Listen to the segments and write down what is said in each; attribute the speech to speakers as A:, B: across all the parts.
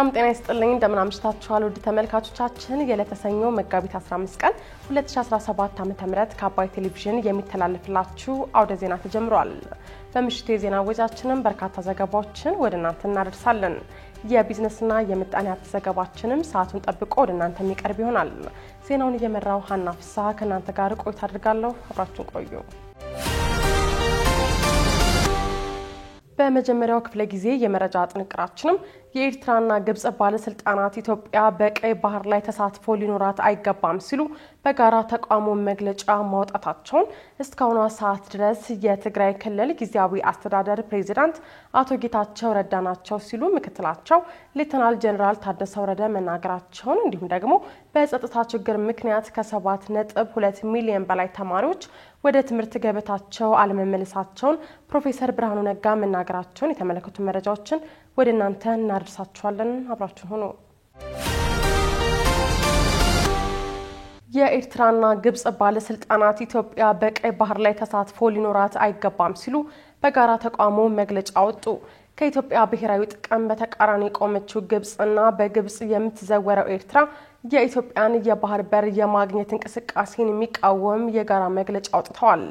A: ሰላም ጤና ይስጥልኝ እንደምን አምሽታችኋል ውድ ተመልካቾቻችን የለተሰኞ መጋቢት 15 ቀን 2017 ዓ.ም ከአባይ ቴሌቪዥን የሚተላለፍላችሁ አውደ ዜና ተጀምሯል። በምሽቱ የዜና ወጃችንን በርካታ ዘገባዎችን ወደ እናንተ እናደርሳለን። የቢዝነስና የምጣኔ ሀብት ዘገባችንም ሰዓቱን ጠብቆ ወደ እናንተ የሚቀርብ ይሆናል። ዜናውን እየመራው ሀና ፍስሐ ከእናንተ ጋር ቆይታ አድርጋለሁ። አብራችሁን ቆዩ። በመጀመሪያው ክፍለ ጊዜ የመረጃ ጥንቅራችንም የኤርትራና ግብጽ ባለስልጣናት ኢትዮጵያ በቀይ ባህር ላይ ተሳትፎ ሊኖራት አይገባም ሲሉ በጋራ ተቃውሞ መግለጫ ማውጣታቸውን እስካሁኗ ሰዓት ድረስ የትግራይ ክልል ጊዜያዊ አስተዳደር ፕሬዝዳንት አቶ ጌታቸው ረዳ ናቸው ሲሉ ምክትላቸው ሌተናል ጄኔራል ታደሰ ወረደ መናገራቸውን እንዲሁም ደግሞ በጸጥታ ችግር ምክንያት ከ7.2 ሚሊዮን በላይ ተማሪዎች ወደ ትምህርት ገበታቸው አለመመለሳቸውን ፕሮፌሰር ብርሃኑ ነጋ መናገራቸውን የተመለከቱ መረጃዎችን ወደ እናንተ እናደርሳችኋለን። አብራችሁን ሁኑ። የኤርትራና ግብጽ ባለስልጣናት ኢትዮጵያ በቀይ ባህር ላይ ተሳትፎ ሊኖራት አይገባም ሲሉ በጋራ ተቃውሞ መግለጫ አወጡ። ከኢትዮጵያ ብሔራዊ ጥቅም በተቃራኒ ቆመችው ግብጽና በግብጽ የምትዘወረው ኤርትራ የኢትዮጵያን የባህር በር የማግኘት እንቅስቃሴን የሚቃወም የጋራ መግለጫ አውጥተዋል።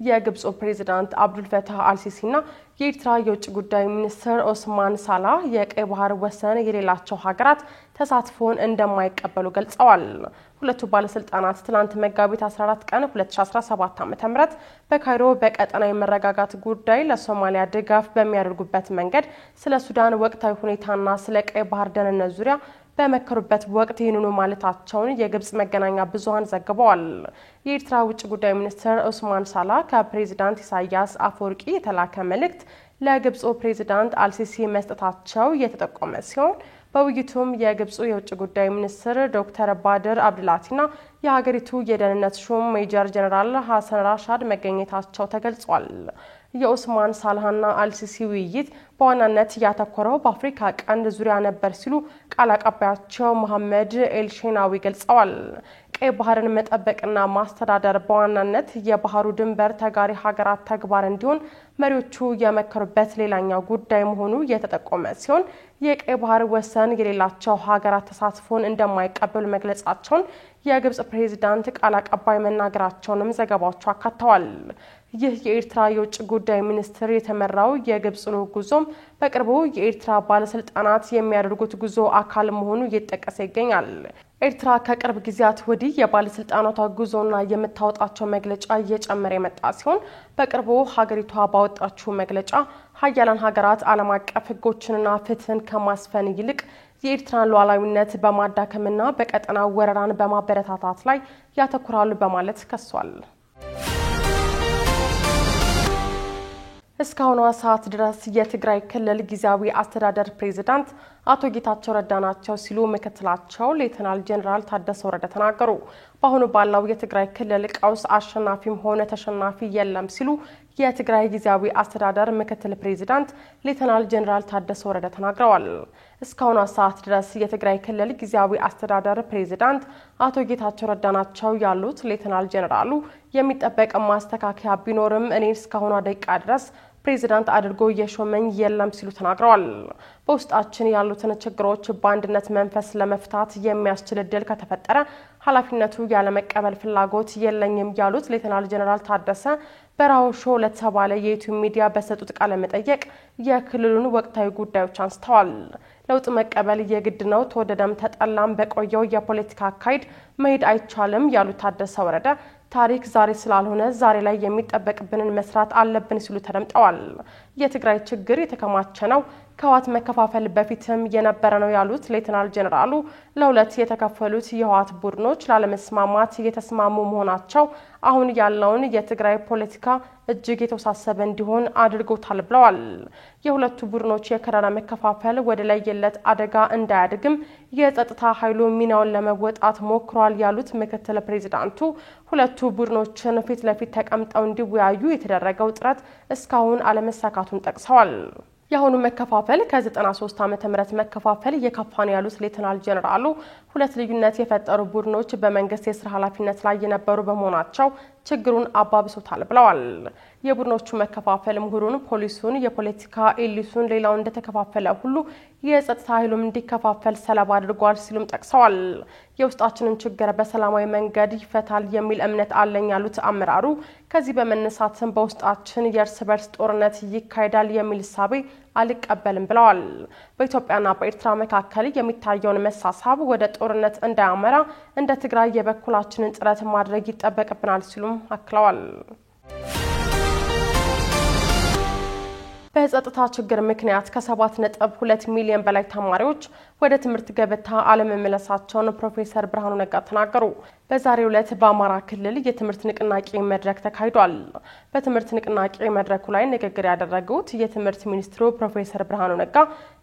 A: የግብጽ ፕሬዝዳንት አብዱልፈታህ አልሲሲና የኤርትራ የውጭ ጉዳይ ሚኒስትር ኦስማን ሳላህ የቀይ ባህር ወሰን የሌላቸው ሀገራት ተሳትፎን እንደማይቀበሉ ገልጸዋል። ሁለቱ ባለስልጣናት ትላንት መጋቢት 14 ቀን 2017 ዓ.ም በካይሮ በቀጠናዊ መረጋጋት ጉዳይ ለሶማሊያ ድጋፍ በሚያደርጉበት መንገድ ስለ ሱዳን ወቅታዊ ሁኔታና ስለ ቀይ ባህር ደህንነት ዙሪያ በመከሩበት ወቅት ይህንኑ ማለታቸውን የግብጽ መገናኛ ብዙሃን ዘግበዋል። የኤርትራ ውጭ ጉዳይ ሚኒስትር ኦስማን ሳላህ ከፕሬዝዳንት ኢሳያስ አፈወርቂ የተላከ መልእክት ለግብጽ ፕሬዝዳንት አልሲሲ መስጠታቸው የተጠቆመ ሲሆን በውይይቱም የግብጽ የውጭ ጉዳይ ሚኒስትር ዶክተር ባድር አብዱላቲና የሀገሪቱ የደህንነት ሹም ሜጀር ጀነራል ሐሰን ራሻድ መገኘታቸው ተገልጿል። የኦስማን ሳላህና አልሲሲ ውይይት በዋናነት ያተኮረው በአፍሪካ ቀንድ ዙሪያ ነበር ሲሉ ቃል አቀባያቸው መሐመድ ኤልሼናዊ ገልጸዋል። ቀይ ባህርን መጠበቅና ማስተዳደር በዋናነት የባህሩ ድንበር ተጋሪ ሀገራት ተግባር እንዲሆን መሪዎቹ የመከሩበት ሌላኛው ጉዳይ መሆኑ የተጠቆመ ሲሆን የቀይ ባህር ወሰን የሌላቸው ሀገራት ተሳትፎን እንደማይቀበሉ መግለጻቸውን የግብጽ ፕሬዝዳንት ቃል አቀባይ መናገራቸውንም ዘገባዎቹ አካተዋል። ይህ የኤርትራ የውጭ ጉዳይ ሚኒስትር የተመራው የግብጽ ጉዞም በቅርቡ የኤርትራ ባለስልጣናት የሚያደርጉት ጉዞ አካል መሆኑ እየተጠቀሰ ይገኛል። ኤርትራ ከቅርብ ጊዜያት ወዲህ የባለስልጣናቷ ጉዞና የምታወጣቸው መግለጫ እየጨመረ የመጣ ሲሆን በቅርቡ ሀገሪቷ ባወጣችው መግለጫ ሀያላን ሀገራት ዓለም አቀፍ ሕጎችንና ፍትህን ከማስፈን ይልቅ የኤርትራን ሉዓላዊነት በማዳከምና በቀጠናው ወረራን በማበረታታት ላይ ያተኩራሉ በማለት ከሷል። እስካሁኗ ሰዓት ድረስ የትግራይ ክልል ጊዜያዊ አስተዳደር ፕሬዝዳንት አቶ ጌታቸው ረዳ ናቸው ሲሉ ምክትላቸው ሌተናል ጄኔራል ታደሰ ወረደ ተናገሩ። በአሁኑ ባለው የትግራይ ክልል ቀውስ አሸናፊም ሆነ ተሸናፊ የለም ሲሉ የትግራይ ጊዜያዊ አስተዳደር ምክትል ፕሬዝዳንት ሌተናል ጄኔራል ታደሰ ወረደ ተናግረዋል። እስካሁኗ ሰዓት ድረስ የትግራይ ክልል ጊዜያዊ አስተዳደር ፕሬዝዳንት አቶ ጌታቸው ረዳ ናቸው ያሉት ሌተናል ጄኔራሉ የሚጠበቅ ማስተካከያ ቢኖርም እኔ እስካሁኗ ደቂቃ ድረስ ፕሬዝዳንት አድርጎ የሾመኝ የለም ሲሉ ተናግረዋል። በውስጣችን ያሉትን ችግሮች በአንድነት መንፈስ ለመፍታት የሚያስችል እድል ከተፈጠረ ኃላፊነቱ ያለ መቀበል ፍላጎት የለኝም ያሉት ሌተናል ጄኔራል ታደሰ በራው ሾው ለተባለ የዩቲዩብ ሚዲያ በሰጡት ቃለ መጠይቅ የክልሉን ወቅታዊ ጉዳዮች አንስተዋል። ለውጥ መቀበል የግድ ነው፣ ተወደደም ተጠላም በቆየው የፖለቲካ አካሄድ መሄድ አይቻልም ያሉት ታደሰ ወረደ ታሪክ ዛሬ ስላልሆነ ዛሬ ላይ የሚጠበቅብንን መስራት አለብን ሲሉ ተደምጠዋል። የትግራይ ችግር የተከማቸ ነው፣ ከህወሓት መከፋፈል በፊትም የነበረ ነው ያሉት ሌተናል ጄኔራሉ ለሁለት የተከፈሉት የህወሓት ቡድኖች ላለመስማማት የተስማሙ መሆናቸው አሁን ያለውን የትግራይ ፖለቲካ እጅግ የተወሳሰበ እንዲሆን አድርጎታል ብለዋል። የሁለቱ ቡድኖች የከረረ መከፋፈል ወደ ለየለት አደጋ እንዳያድግም የጸጥታ ኃይሉ ሚናውን ለመወጣት ሞክሯል ያሉት ምክትል ፕሬዝዳንቱ ሁለቱ ቡድኖችን ፊት ለፊት ተቀምጠው እንዲወያዩ የተደረገው ጥረት እስካሁን አለመሳካቱን ጠቅሰዋል። የአሁኑ መከፋፈል ከ93 ዓመተ ምህረት መከፋፈል የከፋ ነው ያሉት ሌተናል ጄኔራሉ ሁለት ልዩነት የፈጠሩ ቡድኖች በመንግስት የስራ ኃላፊነት ላይ የነበሩ በመሆናቸው ችግሩን አባብሶታል ብለዋል። የቡድኖቹ መከፋፈል ምሁሩን፣ ፖሊሱን፣ የፖለቲካ ኤሊቱን ሌላው እንደተከፋፈለ ሁሉ የጸጥታ ኃይሉም እንዲከፋፈል ሰለባ አድርጓል ሲሉም ጠቅሰዋል። የውስጣችንን ችግር በሰላማዊ መንገድ ይፈታል የሚል እምነት አለኝ ያሉት አመራሩ ከዚህ በመነሳትም በውስጣችን የእርስ በርስ ጦርነት ይካሄዳል የሚል እሳቤ አልቀበልም ብለዋል። በኢትዮጵያና በኤርትራ መካከል የሚታየውን መሳሳብ ወደ ጦርነት እንዳያመራ እንደ ትግራይ የበኩላችንን ጥረት ማድረግ ይጠበቅብናል ሲሉም አክለዋል። በጸጥታ ችግር ምክንያት ከ7.2 ሚሊዮን በላይ ተማሪዎች ወደ ትምህርት ገበታ አለመመለሳቸውን ፕሮፌሰር ብርሃኑ ነጋ ተናገሩ። በዛሬው ዕለት በአማራ ክልል የትምህርት ንቅናቄ መድረክ ተካሂዷል። በትምህርት ንቅናቄ መድረኩ ላይ ንግግር ያደረጉት የትምህርት ሚኒስትሩ ፕሮፌሰር ብርሃኑ ነጋ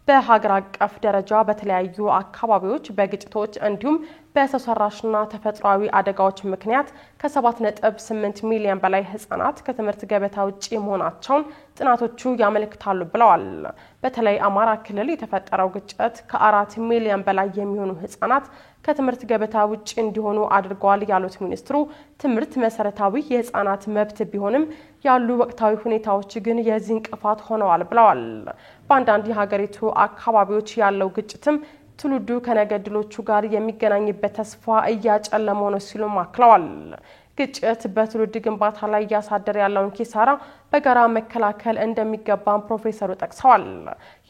A: በሀገር አቀፍ ደረጃ በተለያዩ አካባቢዎች በግጭቶች እንዲሁም በሰው ሰራሽና ተፈጥሯዊ አደጋዎች ምክንያት ከ7.8 ሚሊዮን በላይ ህጻናት ከትምህርት ገበታ ውጪ መሆናቸውን ጥናቶቹ ያመለክታሉ ብለዋል። በተለይ አማራ ክልል የተፈጠረው ግጭት ከ4 ሚሊዮን በላይ የሚሆኑ ህጻናት ከትምህርት ገበታ ውጪ እንዲሆኑ አድርጓል ያሉት ሚኒስትሩ ትምህርት መሰረታዊ የህጻናት መብት ቢሆንም ያሉ ወቅታዊ ሁኔታዎች ግን የዚህ እንቅፋት ሆነዋል ብለዋል። በአንዳንድ የሀገሪቱ አካባቢዎች ያለው ግጭትም ትውልዱ ከነገድሎቹ ጋር የሚገናኝበት ተስፋ እያጨለመው ነው ሲሉም አክለዋል። ግጭት በትውልድ ግንባታ ላይ እያሳደረ ያለውን ኪሳራ በጋራ መከላከል እንደሚገባም ፕሮፌሰሩ ጠቅሰዋል።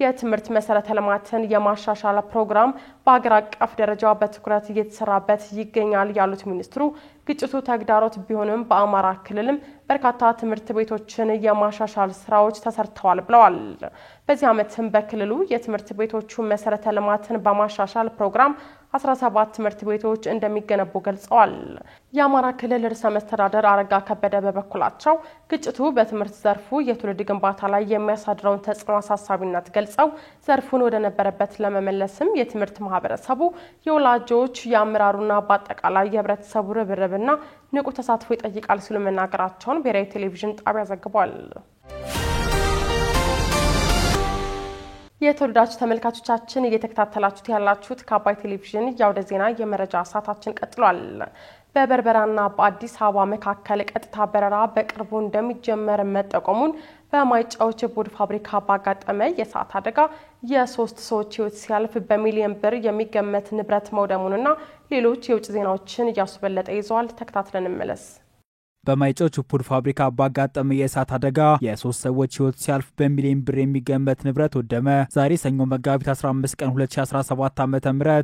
A: የትምህርት መሰረተ ልማትን የማሻሻል ፕሮግራም በአገር አቀፍ ደረጃ በትኩረት እየተሰራበት ይገኛል ያሉት ሚኒስትሩ ግጭቱ ተግዳሮት ቢሆንም በአማራ ክልልም በርካታ ትምህርት ቤቶችን የማሻሻል ስራዎች ተሰርተዋል ብለዋል። በዚህ ዓመትም በክልሉ የትምህርት ቤቶቹ መሰረተ ልማትን በማሻሻል ፕሮግራም 17 ትምህርት ቤቶች እንደሚገነቡ ገልጸዋል። የአማራ ክልል ርዕሰ መስተዳደር አረጋ ከበደ በበኩላቸው ግጭቱ በትምህርት ዘርፉ የትውልድ ግንባታ ላይ የሚያሳድረውን ተጽዕኖ አሳሳቢነት ገልጸው ዘርፉን ወደ ነበረበት ለመመለስም የትምህርት ማህበረሰቡ፣ የወላጆች፣ የአመራሩና በአጠቃላይ የህብረተሰቡ ርብርብና ንቁ ተሳትፎ ይጠይቃል ሲሉ መናገራቸውን ብሔራዊ ቴሌቪዥን ጣቢያ ዘግቧል። የተወዳጁ ተመልካቾቻችን እየተከታተላችሁት ያላችሁት ከአባይ ቴሌቪዥን ያውደ ዜና የመረጃ ሰዓታችን ቀጥሏል። በበርበራና በአዲስ አበባ መካከል ቀጥታ በረራ በቅርቡ እንደሚጀመር መጠቆሙን በማይጨው ችቡድ ፋብሪካ ባጋጠመ የእሳት አደጋ የ3 ሰዎች ህይወት ሲያልፍ በሚሊዮን ብር የሚገመት ንብረት መውደሙንና ሌሎች የውጭ ዜናዎችን እያስበለጠ ይዟል። ተከታትለን እንመለስ።
B: በማይጨው ችፑድ ፋብሪካ ባጋጠመ የእሳት አደጋ የ3 ሰዎች ህይወት ሲያልፍ በሚሊዮን ብር የሚገመት ንብረት ወደመ። ዛሬ ሰኞ መጋቢት 15 ቀን 2017 ዓ.ም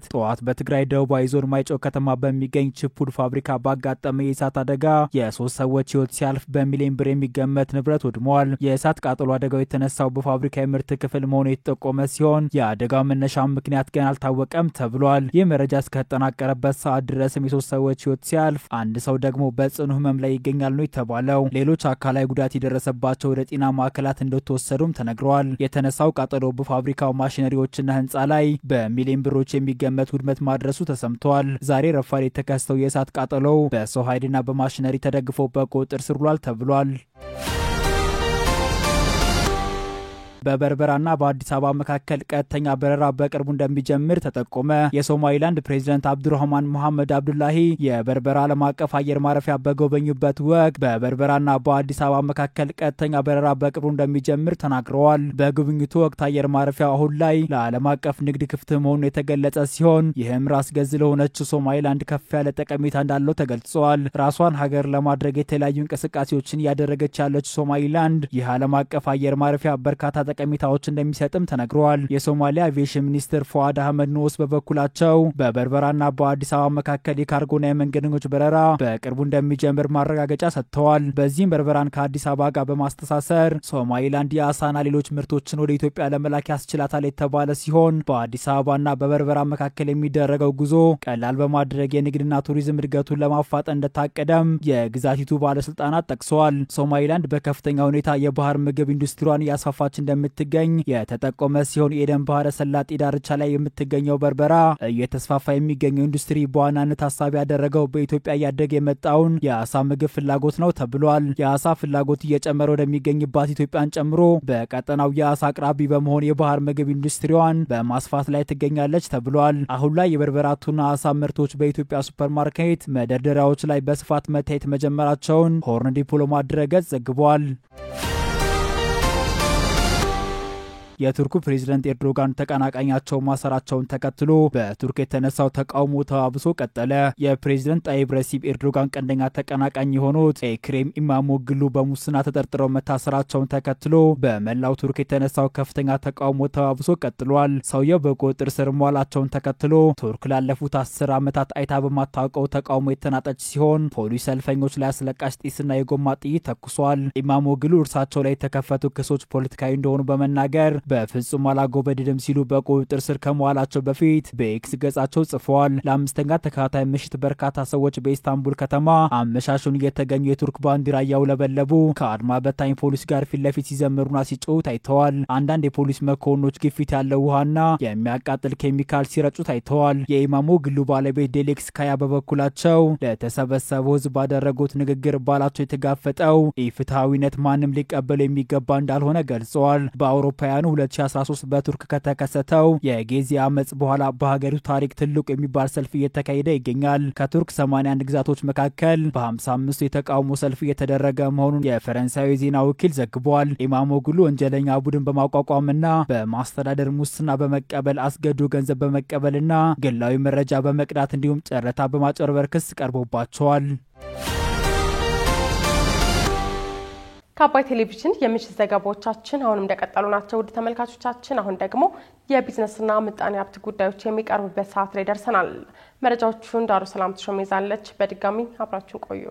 B: ጠዋት በትግራይ ደቡባዊ ዞን ማይጨው ከተማ በሚገኝ ችፑድ ፋብሪካ ባጋጠመ የእሳት አደጋ የ3 ሰዎች ህይወት ሲያልፍ በሚሊዮን ብር የሚገመት ንብረት ወድሟል። የእሳት ቃጠሎ አደጋው የተነሳው በፋብሪካ የምርት ክፍል መሆኑ የተጠቆመ ሲሆን የአደጋው መነሻ ምክንያት ገና አልታወቀም ተብሏል። ይህ መረጃ እስከተጠናቀረበት ሰዓት ድረስም የ3 ሰዎች ህይወት ሲያልፍ አንድ ሰው ደግሞ በጽኑ ህመም ላይ ይገኛል ነው የተባለው። ሌሎች አካላዊ ጉዳት የደረሰባቸው ወደ ጤና ማዕከላት እንደተወሰዱም ተነግሯል። የተነሳው ቃጠሎ በፋብሪካው ማሽነሪዎችና ህንጻ ላይ በሚሊዮን ብሮች የሚገመት ውድመት ማድረሱ ተሰምቷል። ዛሬ ረፋድ የተከሰተው የእሳት ቃጠሎ በሰው ኃይልና በማሽነሪ ተደግፎ በቁጥጥር ስር ውሏል ተብሏል። በበርበራና በአዲስ አበባ መካከል ቀጥተኛ በረራ በቅርቡ እንደሚጀምር ተጠቆመ። የሶማሊላንድ ፕሬዝዳንት አብዱራህማን መሐመድ አብዱላሂ የበርበራ ዓለም አቀፍ አየር ማረፊያ በጎበኙበት ወቅት በበርበራና በአዲስ አበባ መካከል ቀጥተኛ በረራ በቅርቡ እንደሚጀምር ተናግረዋል። በጉብኝቱ ወቅት አየር ማረፊያው አሁን ላይ ለዓለም አቀፍ ንግድ ክፍት መሆኑ የተገለጸ ሲሆን ይህም ራስ ገዝ ለሆነችው ሶማሊላንድ ከፍ ያለ ጠቀሜታ እንዳለው ተገልጿል። ራሷን ሀገር ለማድረግ የተለያዩ እንቅስቃሴዎችን እያደረገች ያለችው ሶማሊላንድ ይህ ዓለም አቀፍ አየር ማረፊያ በርካታ ጠቀሜታዎች እንደሚሰጥም ተነግሯል። የሶማሊያ አቪዬሽን ሚኒስትር ፉአድ አህመድ ኑስ በበኩላቸው በበርበራና በአዲስ አበባ መካከል የካርጎና የመንገደኞች በረራ በቅርቡ እንደሚጀምር ማረጋገጫ ሰጥተዋል። በዚህም በርበራን ከአዲስ አበባ ጋር በማስተሳሰር ሶማሊላንድ የአሳና ሌሎች ምርቶችን ወደ ኢትዮጵያ ለመላክ ያስችላታል የተባለ ሲሆን በአዲስ አበባና በበርበራ መካከል የሚደረገው ጉዞ ቀላል በማድረግ የንግድና ቱሪዝም እድገቱን ለማፋጠን እንደታቀደም የግዛቲቱ ባለስልጣናት ጠቅሰዋል። ሶማሊላንድ በከፍተኛ ሁኔታ የባህር ምግብ ኢንዱስትሪዋን እያስፋፋች የምትገኝ የተጠቆመ ሲሆን የኤደን ባህረ ሰላጤ ዳርቻ ላይ የምትገኘው በርበራ እየተስፋፋ የሚገኘው ኢንዱስትሪ በዋናነት ሀሳብ ያደረገው በኢትዮጵያ እያደገ የመጣውን የአሳ ምግብ ፍላጎት ነው ተብሏል። የአሳ ፍላጎት እየጨመረ ወደሚገኝባት ኢትዮጵያን ጨምሮ በቀጠናው የአሳ አቅራቢ በመሆን የባህር ምግብ ኢንዱስትሪዋን በማስፋት ላይ ትገኛለች ተብሏል። አሁን ላይ የበርበራ ቱና አሳ ምርቶች በኢትዮጵያ ሱፐርማርኬት መደርደሪያዎች ላይ በስፋት መታየት መጀመራቸውን ሆርን ዲፕሎማት ድረገጽ ዘግቧል። የቱርኩ ፕሬዝዳንት ኤርዶጋን ተቀናቃኛቸው ማሰራቸውን ተከትሎ በቱርክ የተነሳው ተቃውሞ ተባብሶ ቀጠለ። የፕሬዝዳንት ጣይብ ረሲብ ኤርዶጋን ቀንደኛ ተቀናቃኝ የሆኑት ኤክሬም ኢማሞግሉ በሙስና ተጠርጥረው መታሰራቸውን ተከትሎ በመላው ቱርክ የተነሳው ከፍተኛ ተቃውሞ ተባብሶ ቀጥሏል። ሰውየው በቁጥጥር ስር መዋላቸውን ተከትሎ ቱርክ ላለፉት 10 ዓመታት አይታ በማታውቀው ተቃውሞ የተናጠች ሲሆን ፖሊስ ሰልፈኞች ላይ አስለቃሽ ጢስና የጎማ ጥይት ተኩሷል። ኢማሞግሉ እርሳቸው ላይ የተከፈቱ ክሶች ፖለቲካዊ እንደሆኑ በመናገር በፍጹም አላጎበድድም ሲሉ በቁጥጥር ስር ከመዋላቸው በፊት በኤክስ ገጻቸው ጽፈዋል። ለአምስተኛ ተከታታይ ምሽት በርካታ ሰዎች በኢስታንቡል ከተማ አመሻሹን እየተገኙ የቱርክ ባንዲራ እያውለበለቡ ከአድማ በታኝ ፖሊስ ጋር ፊት ለፊት ሲዘምሩና ሲጮሁ ታይተዋል። አንዳንድ የፖሊስ መኮንኖች ግፊት ያለው ውሃና የሚያቃጥል ኬሚካል ሲረጩ ታይተዋል። የኢማሞግሉ ባለቤት ዴሌክስ ካያ በበኩላቸው ለተሰበሰበው ሕዝብ ባደረጉት ንግግር ባላቸው የተጋፈጠው ኢፍትሐዊነት ማንም ሊቀበሉ የሚገባ እንዳልሆነ ገልጸዋል። በአውሮፓውያኑ 2013 በቱርክ ከተከሰተው የጌዚ አመጽ በኋላ በሀገሪቱ ታሪክ ትልቁ የሚባል ሰልፍ እየተካሄደ ይገኛል። ከቱርክ 81 ግዛቶች መካከል በ55 የተቃውሞ ሰልፍ እየተደረገ መሆኑን የፈረንሳዊ ዜና ወኪል ዘግቧል። ኢማሞግሉ ወንጀለኛ ቡድን በማቋቋምና በማስተዳደር ሙስና በመቀበል አስገዶ ገንዘብ በመቀበልና ግላዊ መረጃ በመቅዳት እንዲሁም ጨረታ በማጭበርበር ክስ ቀርቦባቸዋል።
A: ከአባይ ቴሌቪዥን የምሽት ዘገባዎቻችን አሁንም እንደቀጠሉ ናቸው። ውድ ተመልካቾቻችን አሁን ደግሞ የቢዝነስና ምጣኔ ሀብት ጉዳዮች የሚቀርቡበት ሰዓት ላይ ደርሰናል። መረጃዎቹን ዳሩ ሰላም ተሾመ ይዛለች። በድጋሚ አብራችሁን ቆዩ።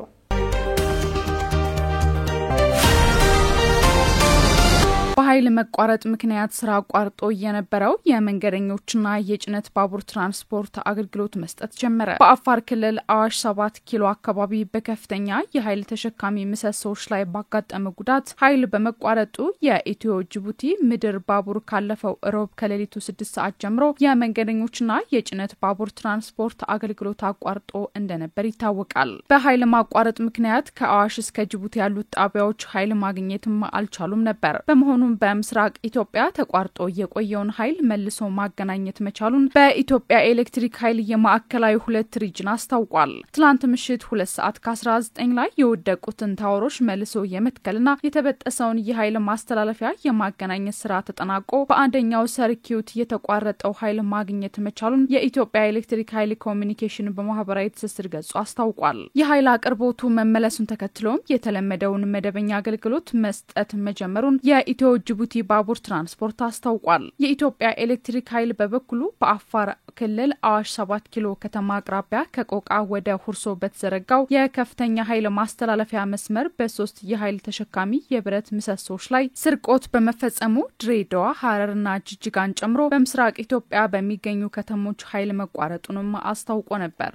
A: በኃይል መቋረጥ ምክንያት ስራ አቋርጦ የነበረው የመንገደኞችና የጭነት ባቡር ትራንስፖርት አገልግሎት መስጠት ጀመረ። በአፋር ክልል አዋሽ 7 ኪሎ አካባቢ በከፍተኛ የኃይል ተሸካሚ ምሰሶች ላይ ባጋጠመ ጉዳት ኃይል በመቋረጡ የኢትዮ ጅቡቲ ምድር ባቡር ካለፈው ሮብ ከሌሊቱ 6 ሰዓት ጀምሮ የመንገደኞችና የጭነት ባቡር ትራንስፖርት አገልግሎት አቋርጦ እንደነበር ይታወቃል። በኃይል ማቋረጥ ምክንያት ከአዋሽ እስከ ጅቡቲ ያሉት ጣቢያዎች ኃይል ማግኘትም አልቻሉም ነበር። በመሆኑ በምስራቅ ኢትዮጵያ ተቋርጦ የቆየውን ኃይል መልሶ ማገናኘት መቻሉን በኢትዮጵያ ኤሌክትሪክ ኃይል የማዕከላዊ 2 ሪጅን አስታውቋል። ትላንት ምሽት 2 ሰዓት ከ19 ላይ የወደቁትን ታወሮች መልሶ የመትከልና የተበጠሰውን የኃይል ማስተላለፊያ የማገናኘት ስራ ተጠናቆ በአንደኛው ሰርኪዩት የተቋረጠው ኃይል ማግኘት መቻሉን የኢትዮጵያ ኤሌክትሪክ ኃይል ኮሚኒኬሽን በማህበራዊ ትስስር ገጹ አስታውቋል። የኃይል አቅርቦቱ መመለሱን ተከትሎም የተለመደውን መደበኛ አገልግሎት መስጠት መጀመሩን የኢትዮ ጅቡቲ ባቡር ትራንስፖርት አስታውቋል። የኢትዮጵያ ኤሌክትሪክ ኃይል በበኩሉ በአፋር ክልል አዋሽ 7 ኪሎ ከተማ አቅራቢያ ከቆቃ ወደ ሁርሶ በተዘረጋው የከፍተኛ ኃይል ማስተላለፊያ መስመር በ3 የኃይል ተሸካሚ የብረት ምሰሶች ላይ ስርቆት በመፈጸሙ ድሬዳዋ፣ ሐረርና ጅጅጋን ጨምሮ በምስራቅ ኢትዮጵያ በሚገኙ ከተሞች ኃይል መቋረጡንም አስታውቆ ነበር።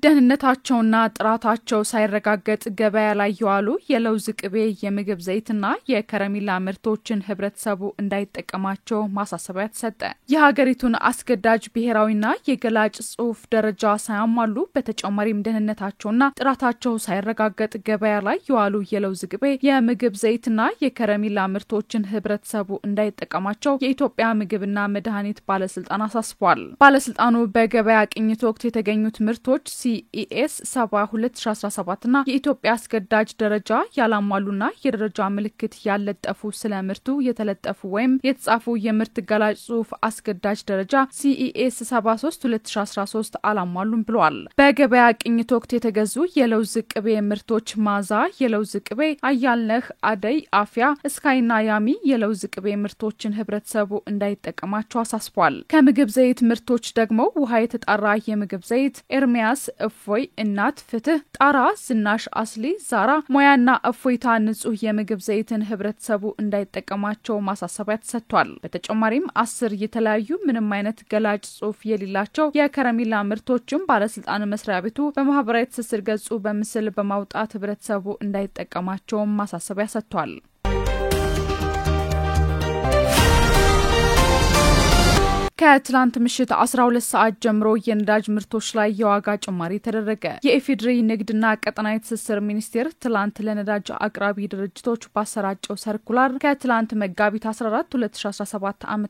A: ደህንነታቸውና ጥራታቸው ሳይረጋገጥ ገበያ ላይ የዋሉ የለውዝ ቅቤ፣ የምግብ ዘይትና የከረሚላ ምርቶችን ህብረተሰቡ እንዳይጠቀማቸው ማሳሰቢያ ተሰጠ። የሀገሪቱን አስገዳጅ ብሔራዊና የገላጭ ጽሑፍ ደረጃ ሳያሟሉ በተጨማሪም ደህንነታቸውና ጥራታቸው ሳይረጋገጥ ገበያ ላይ የዋሉ የለውዝ ቅቤ፣ የምግብ ዘይትና የከረሚላ ምርቶችን ህብረተሰቡ እንዳይጠቀማቸው የኢትዮጵያ ምግብና መድኃኒት ባለስልጣን አሳስቧል። ባለስልጣኑ በገበያ ቅኝት ወቅት የተገኙት ምርቶች CES 7/2017 እና የኢትዮጵያ አስገዳጅ ደረጃ ያላሟሉና የደረጃ ምልክት ያለጠፉ ስለምርቱ የተለጠፉ ወይም የተጻፉ የምርት ገላጭ ጽሑፍ አስገዳጅ ደረጃ CES 73/2013 አላሟሉም ብለዋል። በገበያ ቅኝት ወቅት የተገዙ የለውዝ ቅቤ ምርቶች ማዛ የለውዝ ቅቤ፣ አያልነህ፣ አደይ፣ አፍያ፣ ስካይና ያሚ የለውዝ ቅቤ ምርቶችን ህብረተሰቡ እንዳይጠቀማቸው አሳስቧል። ከምግብ ዘይት ምርቶች ደግሞ ውሃ የተጣራ የምግብ ዘይት፣ ኤርሚያስ፣
C: እፎይ፣ እናት፣ ፍትህ፣ ጣራ፣ ዝናሽ፣ አስሊ፣ ዛራ፣ ሞያና እፎይታ ንጹህ የምግብ ዘይትን ህብረተሰቡ እንዳይጠቀማቸው ማሳሰቢያ ተሰጥቷል። በተጨማሪም 10 የተለያዩ ምንም አይነት ገላጭ ጽሑፍ የሌላቸው የከረሜላ ምርቶችም ባለስልጣን መስሪያ ቤቱ በማህበራዊ ትስስር ገጹ በምስል በማውጣት ህብረተሰቡ እንዳይጠቀማቸው ማሳሰቢያ ሰጥቷል። ከትላንት ምሽት 12 ሰዓት ጀምሮ የነዳጅ ምርቶች ላይ የዋጋ ጭማሪ ተደረገ። የኢፌዴሪ ንግድና ቀጠናዊ ትስስር ሚኒስቴር ትላንት ለነዳጅ አቅራቢ ድርጅቶች ባሰራጨው ሰርኩላር ከትላንት መጋቢት 14 2017 ዓ.ም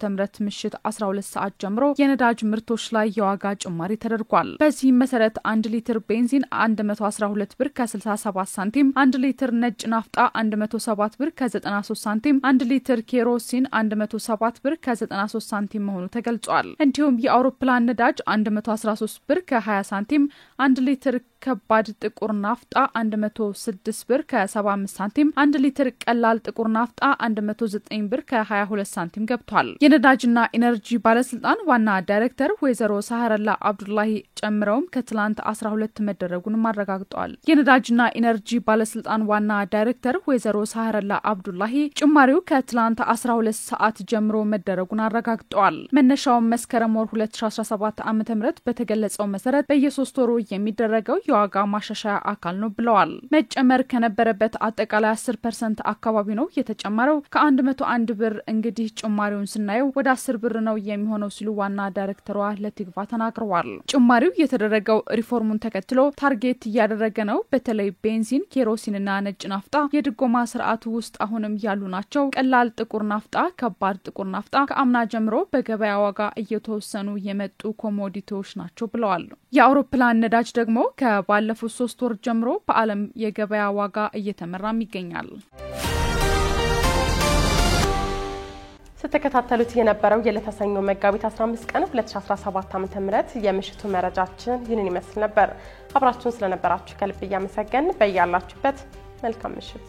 C: ምሽት 12 ሰዓት ጀምሮ የነዳጅ ምርቶች ላይ የዋጋ ጭማሪ ተደርጓል። በዚህም መሰረት 1 ሊትር ቤንዚን 112 ብር ከ67 ሳንቲም፣ 1 ሊትር ነጭ ናፍጣ 107 ብር ከ93 ሳንቲም፣ 1 ሊትር ኬሮሲን 107 ብር ከ93 ሳንቲም መሆኑ ተገልጿል። እንዲሁም የአውሮፕላን ነዳጅ 113 ብር ከ20 ሳንቲም፣ 1 ሊትር ከባድ ጥቁር ናፍጣ 106 ብር ከ75 ሳንቲም፣ 1 ሊትር ቀላል ጥቁር ናፍጣ 109 ብር ከ22 ሳንቲም ገብቷል። የነዳጅና ኢነርጂ ባለስልጣን ዋና ዳይሬክተር ወይዘሮ ሳህረላ አብዱላሂ ጨምረውም ከትላንት 12 መደረጉን አረጋግጠዋል። የነዳጅና ኢነርጂ ባለስልጣን ዋና ዳይሬክተር ወይዘሮ ሳህረላ አብዱላሂ ጭማሪው ከትላንት 12 ሰዓት ጀምሮ መደረጉን አረጋግጠዋል። መነሻው መስከረም ወር 2017 ዓ.ም በተገለጸው መሰረት በየ3 ወሩ የሚደረገው የዋጋ ማሻሻያ አካል ነው ብለዋል። መጨመር ከነበረበት አጠቃላይ 10% አካባቢ ነው የተጨመረው። ከ101 ብር እንግዲህ ጭማሪውን ስናየው ወደ 10 ብር ነው የሚሆነው ሲሉ ዋና ዳይሬክተሯ ለቲግቫ ተናግረዋል። ጭማሪው የተደረገው ሪፎርሙን ተከትሎ ታርጌት እያደረገ ነው። በተለይ ቤንዚን፣ ኬሮሲንና ነጭ ናፍጣ የድጎማ ስርዓቱ ውስጥ አሁንም ያሉ ናቸው። ቀላል ጥቁር ናፍጣ፣ ከባድ ጥቁር ናፍጣ ከአምና ጀምሮ በገበያ ዋጋ እየተወሰኑ የመጡ ኮሞዲቲዎች ናቸው ብለዋል። የአውሮፕላን ነዳጅ ደግሞ ከባለፉት 3 ወር ጀምሮ በዓለም የገበያ ዋጋ እየተመራም ይገኛል።
A: ስትከታተሉት የነበረው የለተሰኞ መጋቢት 15 ቀን 2017 ዓ.ም የምሽቱ መረጃችን ይህንን ይመስል ነበር። አብራችሁን ስለነበራችሁ ከልብ እያመሰገን በያላችሁበት መልካም ምሽት